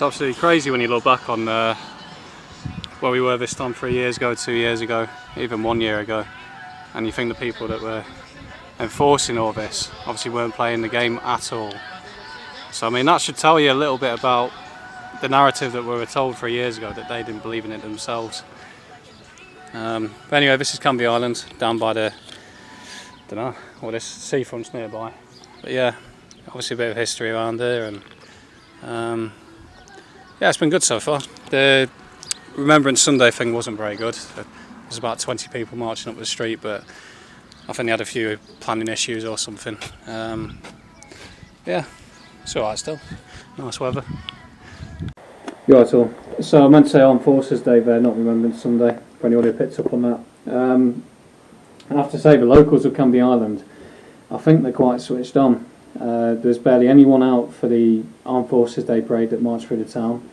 It's absolutely crazy when you look back on where we were this time 3 years ago, 2 years ago, even 1 year ago, and you think the people that were enforcing all this obviously weren't playing the game at all. So I mean, that should tell you a little bit about the narrative that we were told 3 years ago, that they didn't believe in it themselves. But anyway, this is Canvey Island, down by the, don't know, well, this seafront's nearby. But yeah, obviously a bit of history around here, and yeah, it's been good so far. The Remembrance Sunday thing wasn't very good. There's about 20 people marching up the street, but I think they had a few planning issues or something. Yeah, it's alright still. Nice weather. You alright all? So I meant to say Armed Forces Day there, not Remembrance Sunday, for anyone who picked up on that. I have to say, the locals of Canvey Island, I think they're quite switched on. There's barely anyone out for the Armed Forces Day parade that marched through the town.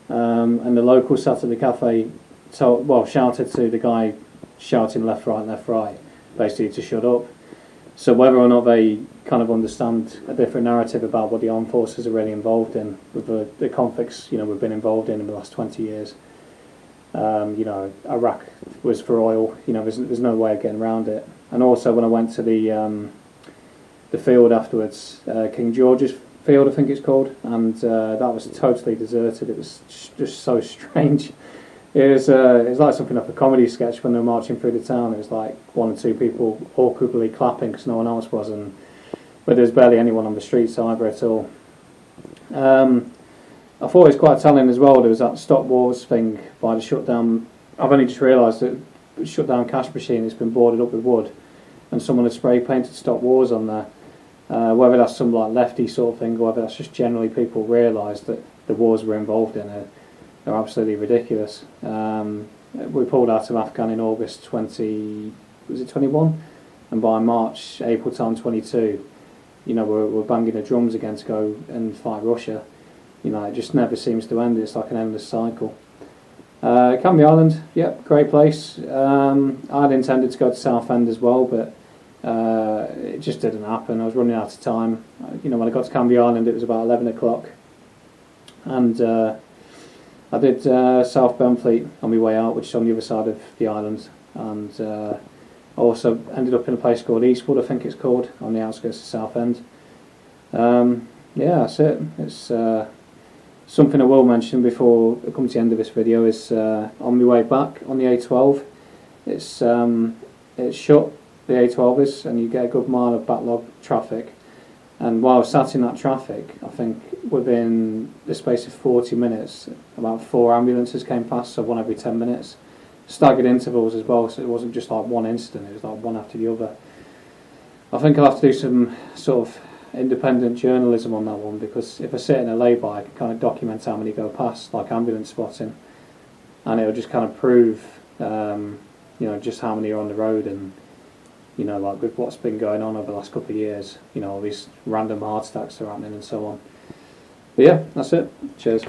And the locals sat at the cafe, shouted to the guy shouting left, right, basically to shut up. So whether or not they kind of understand a different narrative about what the armed forces are really involved in, with the conflicts we've been involved in the last 20 years. Iraq was for oil. There's no way of getting around it. And also when I went to the field afterwards, King George's Field, I think it's called, and that was totally deserted. It was just so strange. It was like something like a comedy sketch when they were marching through the town. It was like one or two people awkwardly clapping because no one else was, but there's barely anyone on the streets either at all. I thought it was quite telling as well. There was that stop wars thing by the shutdown. I've only just realised that the shutdown cash machine has been boarded up with wood, and someone had spray painted stop wars on there. Whether that's some like lefty sort of thing, or whether that's just generally people realised that the wars we're involved in are absolutely ridiculous. We pulled out of Afghan in August 21, and by March, April time 22, we're banging the drums again to go and fight Russia. It just never seems to end. It's like an endless cycle. Canvey Island, yep, great place. I'd intended to go to Southend as well, but it just didn't happen. I was running out of time. When I got to Canvey Island, it was about 11 o'clock, and I did South Benfleet on my way out, which is on the other side of the island, and I also ended up in a place called Eastwood, I think it's called, on the outskirts of Southend. Yeah, that's it. It's something I will mention before I come to the end of this video is on my way back on the A12, it's shut. The A12 is, and you get a good mile of backlog traffic. And while I was sat in that traffic, I think within the space of 40 minutes, about 4 ambulances came past, so one every 10 minutes. Staggered intervals as well, so it wasn't just like one incident, it was like one after the other. I think I'll have to do some sort of independent journalism on that one, because if I sit in a lay-by, I can kind of document how many go past, like ambulance spotting, and it'll just kind of prove, just how many are on the road, and like with what's been going on over the last couple of years, all these random heart attacks are happening and so on. But yeah, that's it. Cheers.